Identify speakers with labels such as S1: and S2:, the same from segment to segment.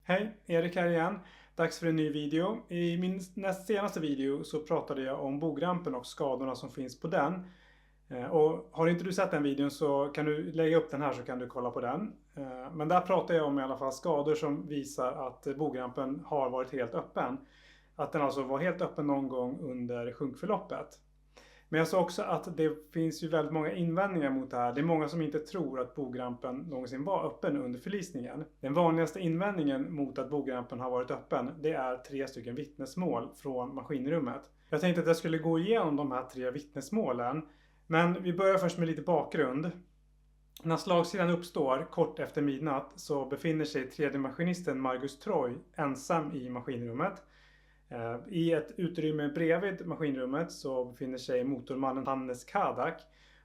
S1: Hej, Erik här igen. Dags för en ny video. I min näst senaste video så pratade jag om bogrampen och skadorna som finns på den. Och har inte du sett den videon så kan du lägga upp den här så kan du kolla på den. Men där pratar jag om i alla fall skador som visar att bogrampen har varit helt öppen. Att den alltså var helt öppen någon gång under sjunkförloppet. Men jag sa också att det finns ju väldigt många invändningar mot det här. Det är många som inte tror att bogrampen någonsin var öppen under förlisningen. Den vanligaste invändningen mot att bogrampen har varit öppen, det är 3 stycken vittnesmål från maskinrummet. Jag tänkte att jag skulle gå igenom de här 3 vittnesmålen. Men vi börjar först med lite bakgrund. När slagsidan uppstår kort efter midnatt så befinner sig tredje maskinisten Margus Troy ensam i maskinrummet. I ett utrymme bredvid maskinrummet så befinner sig motormannen Hannes Kadak.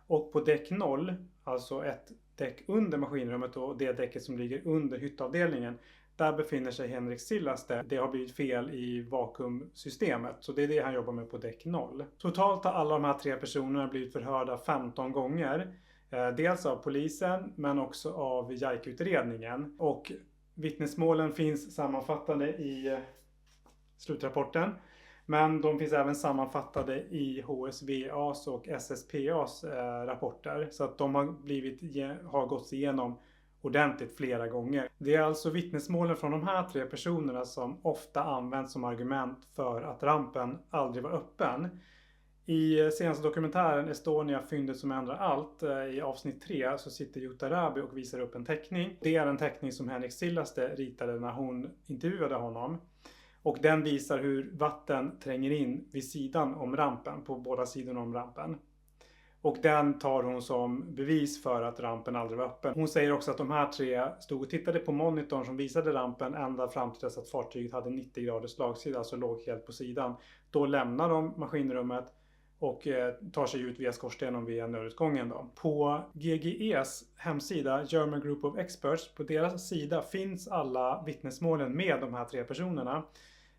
S1: Och på däck 0, alltså ett däck under maskinrummet och det däcket som ligger under hyttavdelningen, där befinner sig Henrik Sillaste. Det har blivit fel i vakuumsystemet, så det är det han jobbar med på däck 0. Totalt har alla de här 3 personerna blivit förhörda 15 gånger. Dels av polisen men också av JAIC-utredningen. Och vittnesmålen finns sammanfattade i slutrapporten. Men de finns även sammanfattade i HSVAs och SSPAs rapporter. Så att de har gått igenom ordentligt flera gånger. Det är alltså vittnesmålen från de här 3 personerna som ofta används som argument för att rampen aldrig var öppen. I senaste dokumentären Estonia, fyndet som ändrar allt, i avsnitt 3 så sitter Jutta Rabi och visar upp en teckning. Det är en teckning som Henrik Sillaste ritade när hon intervjuade honom. Och den visar hur vatten tränger in vid sidan om rampen, på båda sidorna om rampen. Och den tar hon som bevis för att rampen aldrig var öppen. Hon säger också att de här 3 stod och tittade på monitorn som visade rampen ända fram till dess att fartyget hade 90 graders slagsida, alltså låg helt på sidan. Då lämnar de maskinrummet och tar sig ut via skorstenen via nödutgången då. På GGEs hemsida, German Group of Experts, på deras sida finns alla vittnesmålen med de här 3 personerna.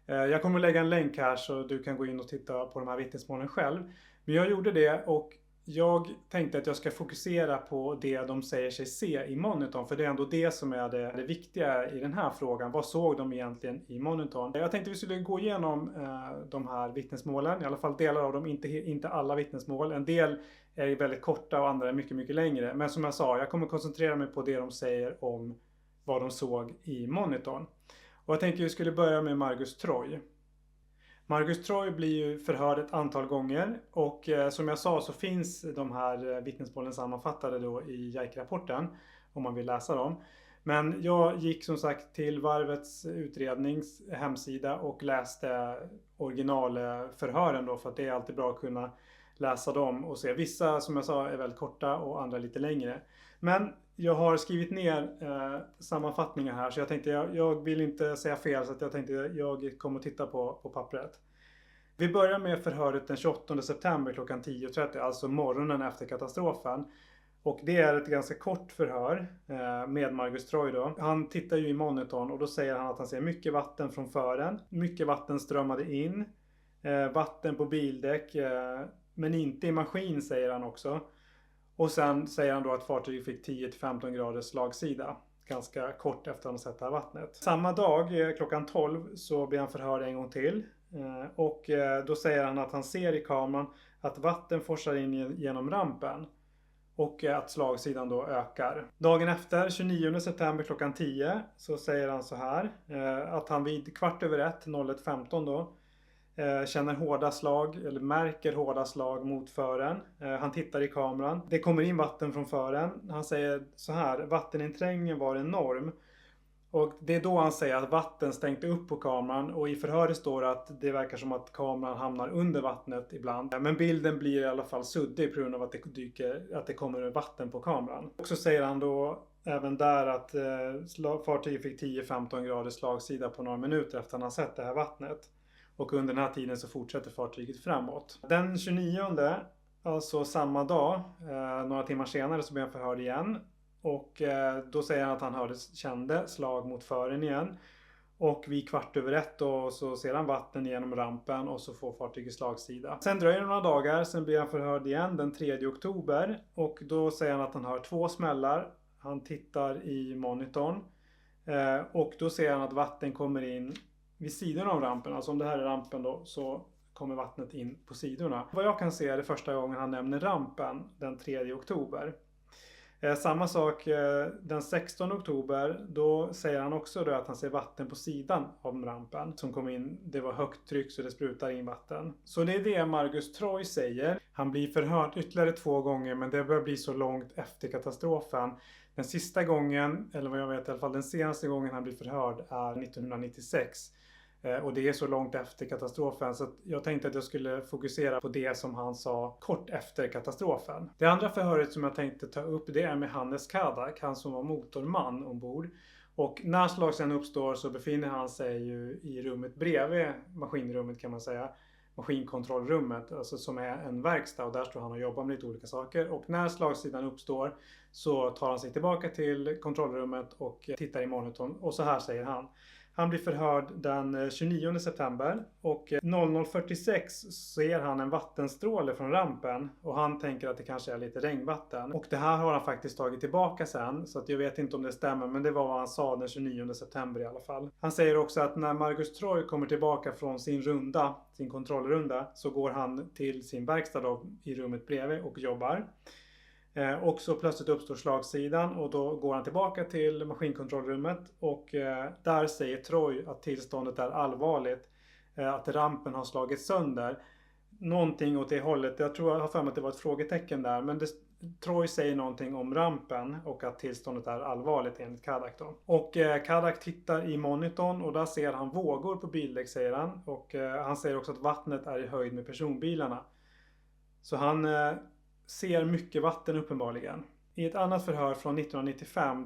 S1: Jag kommer att lägga en länk här så du kan gå in och titta på de här vittnesmålen själv. Men jag gjorde det och jag tänkte att jag ska fokusera på det de säger sig se i monitorn. För det är ändå det som är det viktiga i den här frågan. Vad såg de egentligen i monitorn? Jag tänkte vi skulle gå igenom de här vittnesmålen. I alla fall delar av dem, inte alla vittnesmål. En del är väldigt korta och andra är mycket, mycket längre. Men som jag sa, jag kommer koncentrera mig på det de säger om vad de såg i monitorn. Och jag tänkte vi skulle börja med Margus Troy. Margus Troy blir ju förhörd ett antal gånger och som jag sa så finns de här vittnesmålen sammanfattade då i JAIC-rapporten om man vill läsa dem. Men jag gick som sagt till varvets utrednings hemsida och läste originalförhören då, för att det är alltid bra att kunna läsa dem och se. Vissa som jag sa är väldigt korta och andra lite längre. Men jag har skrivit ner sammanfattningar här så jag tänkte jag vill inte säga fel så att jag tänkte jag kommer att titta på pappret. Vi börjar med förhöret den 28 september klockan 10.30, alltså morgonen efter katastrofen. Och det är ett ganska kort förhör med Margus Troy då. Han tittar ju i monitorn och då säger han att han ser mycket vatten från fören. Mycket vatten strömmade in. Vatten på bildäck men inte i maskin, säger han också. Och sen säger han då att fartyget fick 10-15 graders slagsida. Ganska kort efter att han har sett det här vattnet. Samma dag klockan 12 så blir han förhörd en gång till. Och då säger han att han ser i kameran att vatten forsar in genom rampen. Och att slagsidan då ökar. Dagen efter, 29 september klockan 10, så säger han så här. Att han vid 1:15, 01:15 då. Känner hårda slag eller märker hårda slag mot fören. Han tittar i kameran. Det kommer in vatten från fören. Han säger så här: vatteninträngningen var enorm. Och det är då han säger att vatten stängde upp på kameran. Och i förhöret står det att det verkar som att kameran hamnar under vattnet ibland. Men bilden blir i alla fall suddig på grund av att det kommer vatten på kameran. Och så säger han då även där att fartyget fick 10-15 graders slagsida på några minuter efter att han har sett det här vattnet. Och under den här tiden så fortsätter fartyget framåt. Den 29, alltså samma dag, några timmar senare så blir han förhörd igen. Och då säger han att han kände slag mot fören igen. Och vid 1:15 då så ser han vatten genom rampen och så får fartyget slagsida. Sen dröjer det några dagar, sen blir han förhörd igen den 3 oktober. Och då säger han att han hör 2 smällar. Han tittar i monitorn. Och då ser han att vatten kommer in vid sidan av rampen. Alltså om det här är rampen då, så kommer vattnet in på sidorna. Vad jag kan se är det första gången han nämner rampen den 3 oktober. Samma sak den 16 oktober, då säger han också då att han ser vatten på sidan av rampen som kom in. Det var högt tryck så det sprutar in vatten. Så det är det Margus Troy säger. Han blir förhörd ytterligare 2 gånger, men det börjar bli så långt efter katastrofen. Den sista gången, eller vad jag vet i alla fall, den senaste gången han blir förhörd är 1996. Och det är så långt efter katastrofen så att jag tänkte att jag skulle fokusera på det som han sa kort efter katastrofen. Det andra förhöret som jag tänkte ta upp, det är med Hannes Kadak, han som var motorman ombord. Och när slagsidan uppstår så befinner han sig ju i rummet bredvid maskinrummet, kan man säga. Maskinkontrollrummet, alltså som är en verkstad, och där står han och jobbar med lite olika saker. Och när slagsidan uppstår så tar han sig tillbaka till kontrollrummet och tittar i monitorn, och så här säger han. Han blir förhörd den 29 september och 00:46 ser han en vattenstråle från rampen och han tänker att det kanske är lite regnvatten. Och det här har han faktiskt tagit tillbaka sen, så att jag vet inte om det stämmer, men det var vad han sa den 29 september i alla fall. Han säger också att när Margus Troy kommer tillbaka från sin kontrollrunda, så går han till sin verkstad då, i rummet bredvid och jobbar. Och så plötsligt uppstår slagsidan och då går han tillbaka till maskinkontrollrummet och där säger Troy att tillståndet är allvarligt, att rampen har slagits sönder. Någonting åt det hållet, jag har för mig att det var ett frågetecken där, men Troy säger någonting om rampen och att tillståndet är allvarligt enligt Kadak då. Och Kadak tittar i monitorn och där ser han vågor på bildäck, säger han. Och han säger också att vattnet är i höjd med personbilarna. Så han ser mycket vatten uppenbarligen. I ett annat förhör från 1995,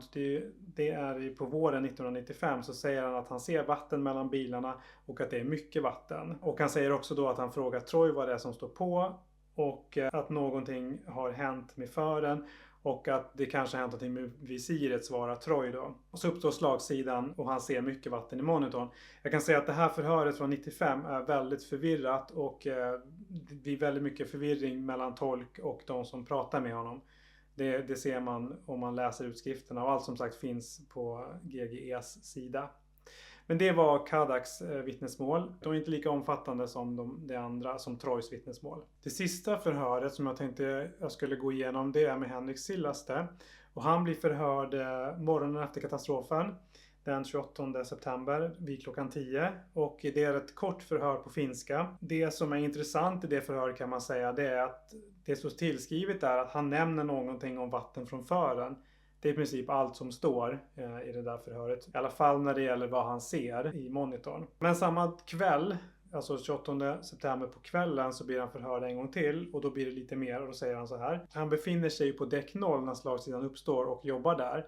S1: det är på våren 1995, så säger han att han ser vatten mellan bilarna och att det är mycket vatten. Och han säger också då att han frågar Troy vad det är som står på och att någonting har hänt med fören och att det kanske har hänt någonting med visiret, svarar Troy då. Och så uppstår slagsidan och han ser mycket vatten i monitorn. Jag kan säga att det här förhöret från 95 är väldigt förvirrat och det blir väldigt mycket förvirring mellan tolk och de som pratar med honom. Det ser man om man läser utskrifterna och allt som sagt finns på GGEs sida. Men det var Kadaks vittnesmål. De är inte lika omfattande som det andra, som Troys vittnesmål. Det sista förhöret som jag tänkte jag skulle gå igenom, det är med Henrik Sillaste. Och han blir förhörd morgonen efter katastrofen den 28 september vid klockan 10. Och det är ett kort förhör på finska. Det som är intressant i det förhöret kan man säga, det är att det som tillskrivet är att han nämner någonting om vatten från fören. Det är i princip allt som står i det där förhöret. I alla fall när det gäller vad han ser i monitorn. Men samma kväll, alltså 28 september på kvällen, så blir han förhörd en gång till. Och då blir det lite mer och då säger han så här. Han befinner sig på däck 0 när slagsidan uppstår och jobbar där.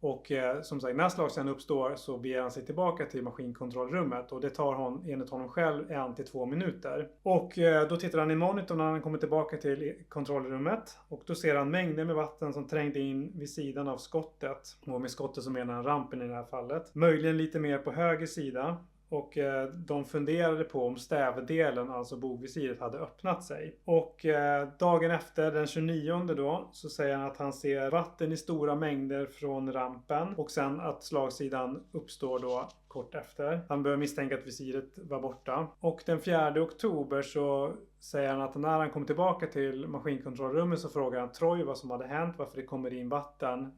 S1: Och som sagt, när slagsidan uppstår så beger han sig tillbaka till maskinkontrollrummet. Och det tar enligt honom själv 1-2 minuter. Och då tittar han i monitorn när han kommer tillbaka till kontrollrummet. Och då ser han mängder med vatten som trängde in vid sidan av skottet. Och med skottet så menar han rampen i det här fallet. Möjligen lite mer på höger sida. Och de funderade på om stävdelen, alltså bogvisiret, hade öppnat sig. Och dagen efter, den 29 då, så säger han att han ser vatten i stora mängder från rampen. Och sen att slagsidan uppstår då kort efter. Han börjar misstänka att visiret var borta. Och den 4 oktober så säger han att när han kom tillbaka till maskinkontrollrummet så frågar han Troy vad som hade hänt, varför det kommer in vatten.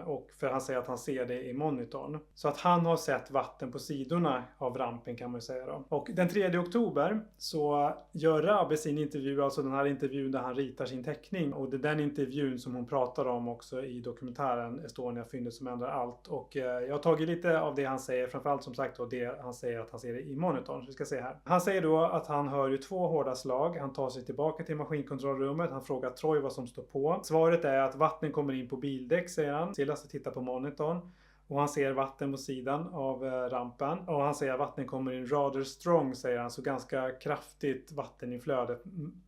S1: Och för han säger att han ser det i monitorn. Så att han har sett vatten på sidorna av rampen, kan man säga då. Och den 3 oktober så gör Rabe sin intervju, alltså den här intervjun där han ritar sin teckning. Och det är den intervjun som hon pratar om också i dokumentären Estonia, fyndet som ändrar allt. Och jag har tagit lite av det han säger, framförallt som sagt då det han säger att han ser det i monitorn. Så vi ska se här. Han säger då att han hör ju 2 hårda slag. Han tar sig tillbaka till maskinkontrollrummet. Han frågar Troy vad som står på. Svaret är att vatten kommer in på bildäck, säger han. Sillaste tittar på monitorn. Och han ser vatten på sidan av rampen. Och han säger att vatten kommer in rather strong, säger han. Så ganska kraftigt vatteninflöde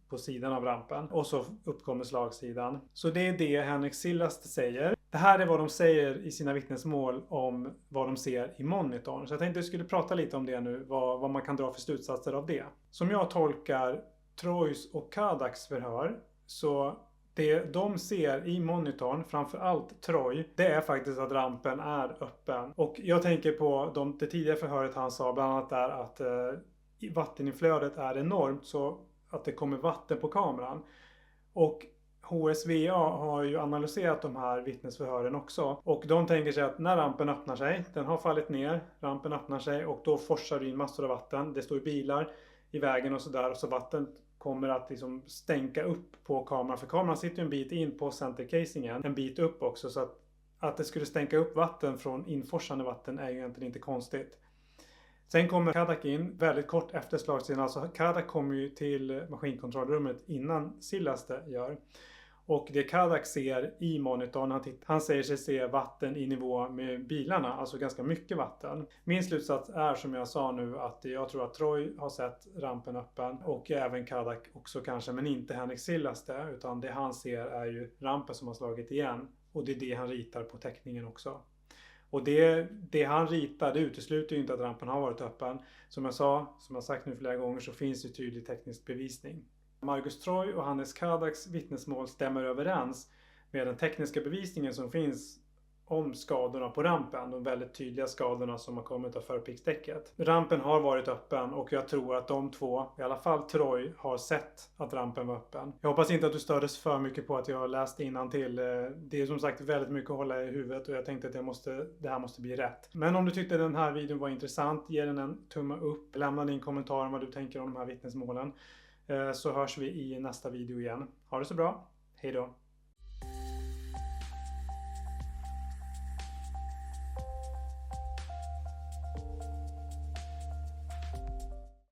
S1: på sidan av rampen. Och så uppkommer slagsidan. Så det är det Henrik Sillaste säger. Det här är vad de säger i sina vittnesmål om vad de ser i monitorn. Så jag tänkte att jag skulle prata lite om det nu. Vad man kan dra för slutsatser av det. Som jag tolkar Troys och Kadaks förhör så Det de ser i monitorn, framförallt Troy, det är faktiskt att rampen är öppen. Och jag tänker på det tidigare förhöret han sa bland annat där att vatteninflödet är enormt så att det kommer vatten på kameran. Och HSVA har ju analyserat de här vittnesförhören också. Och de tänker sig att när rampen öppnar sig, den har fallit ner, rampen öppnar sig och då forsar det in massor av vatten. Det står bilar i vägen och sådär, så vatten kommer att liksom stänka upp på kameran. För kameran sitter en bit in på centercasingen, en bit upp också. Så att det skulle stänka upp vatten från inforsande vatten är ju egentligen inte konstigt. Sen kommer Kadak in väldigt kort efter slagsidan. Alltså Kadak kommer ju till maskinkontrollrummet innan Sillaste gör. Och det Kadak ser i monitorn, han säger sig se vatten i nivå med bilarna, alltså ganska mycket vatten. Min slutsats är som jag sa nu att jag tror att Troy har sett rampen öppen och även Kadak också kanske, men inte Henrik Sillaste, utan det han ser är ju rampen som har slagit igen och det är det han ritar på teckningen också. Och det han ritar, det utesluter ju inte att rampen har varit öppen. Som jag sagt nu flera gånger, så finns det tydlig teknisk bevisning. Margus Troy och Hannes Kadaks vittnesmål stämmer överens med den tekniska bevisningen som finns om skadorna på rampen. De väldigt tydliga skadorna som har kommit av förpiksdäcket. Rampen har varit öppen och jag tror att de två, i alla fall Troy, har sett att rampen var öppen. Jag hoppas inte att du stördes för mycket på att jag har läst innantill. Det är som sagt väldigt mycket att hålla i huvudet och jag tänkte att det här måste bli rätt. Men om du tyckte den här videon var intressant, ge den en tumme upp. Lämna din kommentar om vad du tänker om de här vittnesmålen. Så hörs vi i nästa video igen. Ha det så bra. Hej då!